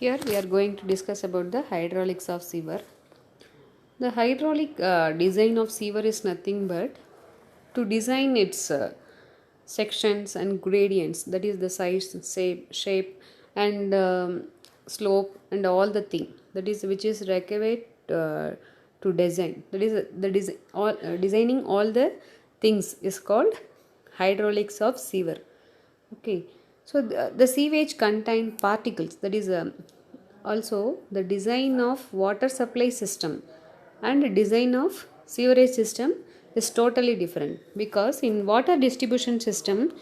Here we are going to discuss about the hydraulics of sewer. The hydraulic design of sewer is nothing but to design its sections and gradients, that is the size, shape and slope and all the thing that is which is required to design. That is designing all the things is called hydraulics of sewer. Okay, so the sewage contain particles, that is also the design of water supply system and design of sewerage system is totally different, because in water distribution system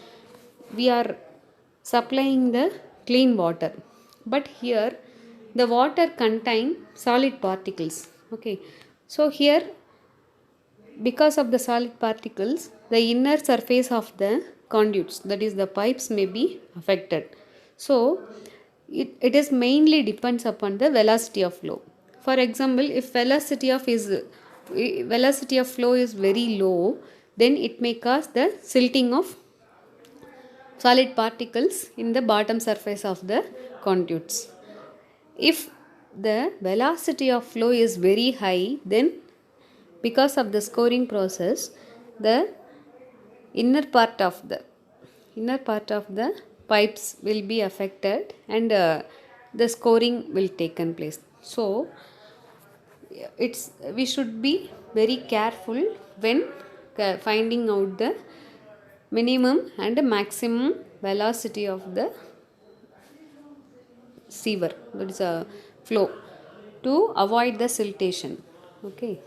we are supplying the clean water, but here the water contain solid particles. Okay, so here because of the solid particles, the inner surface of the conduits, that is the pipes, may be affected. So it is mainly depends upon the velocity of flow. For example, if velocity of flow is very low, then it may cause the silting of solid particles in the bottom surface of the conduits. If the velocity of flow is very high, then because of the scoring process, the inner part of the pipes will be affected, and the scoring will taken place. So we should be very careful when finding out the minimum and maximum velocity of the sewer, that is a flow, to avoid the siltation. Okay,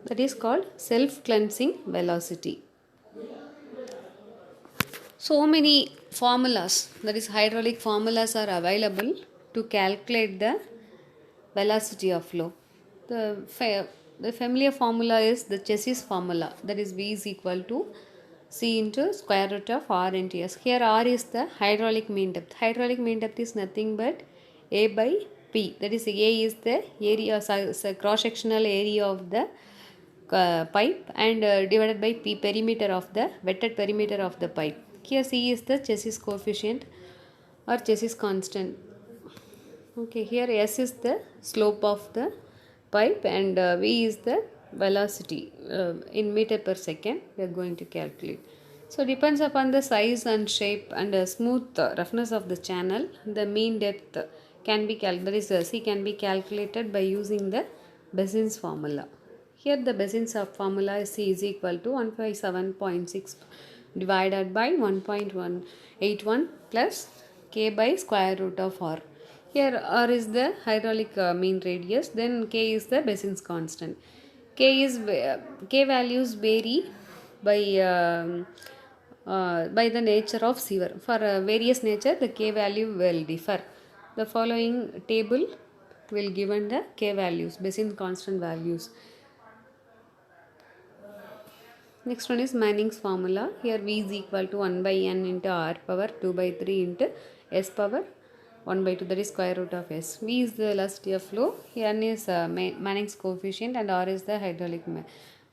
that is called self cleansing velocity. So many formulas, that is hydraulic formulas, are available to calculate the velocity of flow. The familiar formula is the Chassis formula, that is V is equal to C into square root of R into S. Here R is the hydraulic mean depth. Hydraulic mean depth is nothing but A by P, that is A is the area, cross sectional area of the pipe, and divided by P, perimeter of the wetted perimeter of the pipe. Here C is the Chassis coefficient or Chassis constant. Okay, here S is the slope of the pipe, and V is the velocity in meter per second we are going to calculate. So depends upon the size and shape and smooth roughness of the channel, the mean depth can be C can be calculated by using the Bessin's formula. Here the Bessin's formula is C is equal to 157.6 divided by 1.181 plus K by square root of R. Here R is the hydraulic mean radius, then K is the Bessin's constant. K values vary by the nature of sewer. For various nature, the K value will differ. The following table will given the K values, Bessin's constant values. Next one is Manning's formula. Here V is equal to 1 by N into R power 2 by 3 into S power 1 by 2, that is square root of S. V is the velocity of flow, N is Manning's coefficient, and R is the hydraulic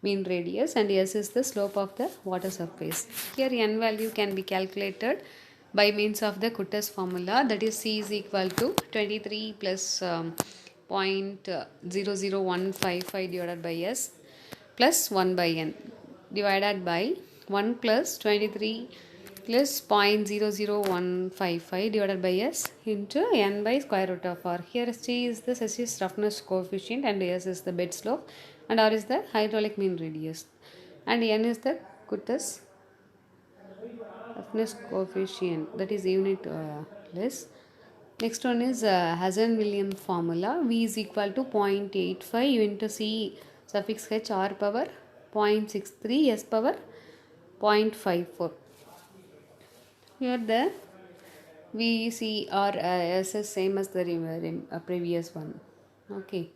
mean radius, and S is the slope of the water surface. Here N value can be calculated by means of the Kutter's formula, that is C is equal to 23 plus 0.00155 divided by S plus 1 by N divided by 1 plus 23 plus 0.00155 divided by S into N by square root of R. Here C is the Chassis roughness coefficient, and S is the bed slope, and R is the hydraulic mean radius, and N is the Kutter's roughness coefficient, that is unit less. Next one is Hazen-Williams formula. V is equal to 0.85 into C suffix H R power 0.63 S power 0.54. Here the V, C, R, S is same as the previous one. Okay.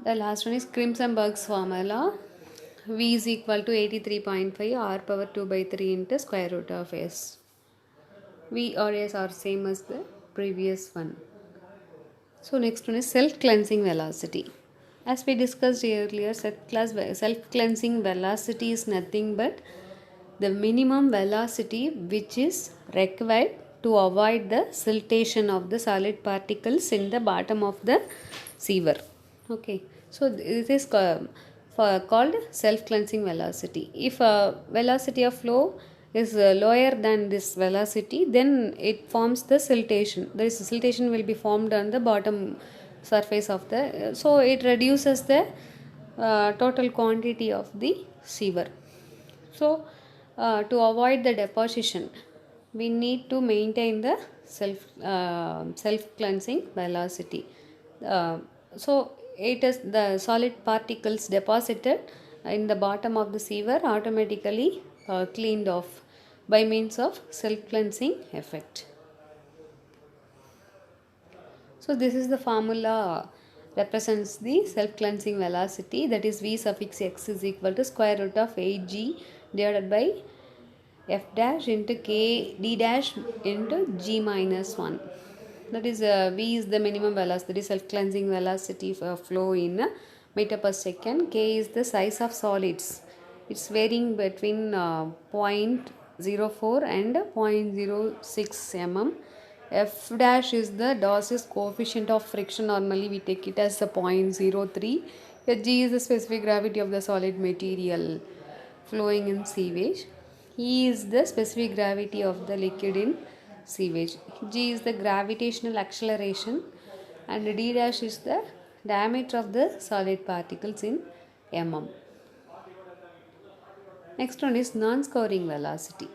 The last one is Crimson-Berg's formula. V is equal to 83.5 R power 2 by 3 into square root of S. V or S are same as the previous one. So next one is self-cleansing velocity. As we discussed earlier, self-cleansing velocity is nothing but the minimum velocity which is required to avoid the siltation of the solid particles in the bottom of the sewer. Okay, so it is called self-cleansing velocity. If velocity of flow is lower than this velocity, then it forms the siltation. There is siltation will be formed on the bottom surface of the, so it reduces the total quantity of the sewer. So to avoid the deposition, we need to maintain the self cleansing velocity. So it is the solid particles deposited in the bottom of the sewer automatically cleaned off by means of self cleansing effect. So this is the formula represents the self-cleansing velocity, that is V suffix x is equal to square root of 8g divided by f dash into k d dash into g minus 1. That is V is the minimum velocity, that is self-cleansing velocity for flow in meter per second. K is the size of solids. It's varying between 0.04 and 0.06 mm. F dash is the Dawes coefficient of friction. Normally we take it as a 0.03. G is the specific gravity of the solid material flowing in sewage. E is the specific gravity of the liquid in sewage. G is the gravitational acceleration, and D dash is the diameter of the solid particles in mm. Next one is non-scouring velocity.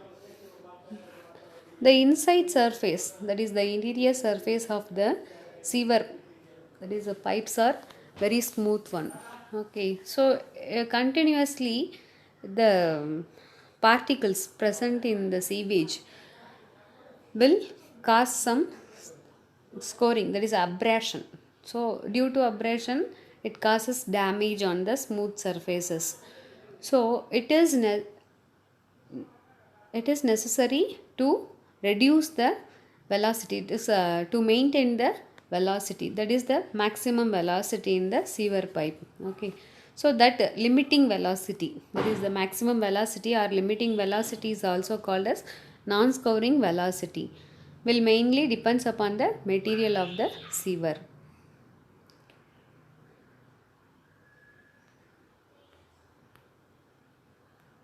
The inside surface, that is the interior surface of the sewer, that is the pipes, are very smooth one. Okay, so continuously the particles present in the sewage will cause some scoring, that is abrasion. So due to abrasion, it causes damage on the smooth surfaces. So it is necessary to reduce the velocity. It is to maintain the velocity, that is the maximum velocity in the sewer pipe. Okay, so that limiting velocity, that is the maximum velocity or limiting velocity, is also called as non-scouring velocity, will mainly depends upon the material of the sewer.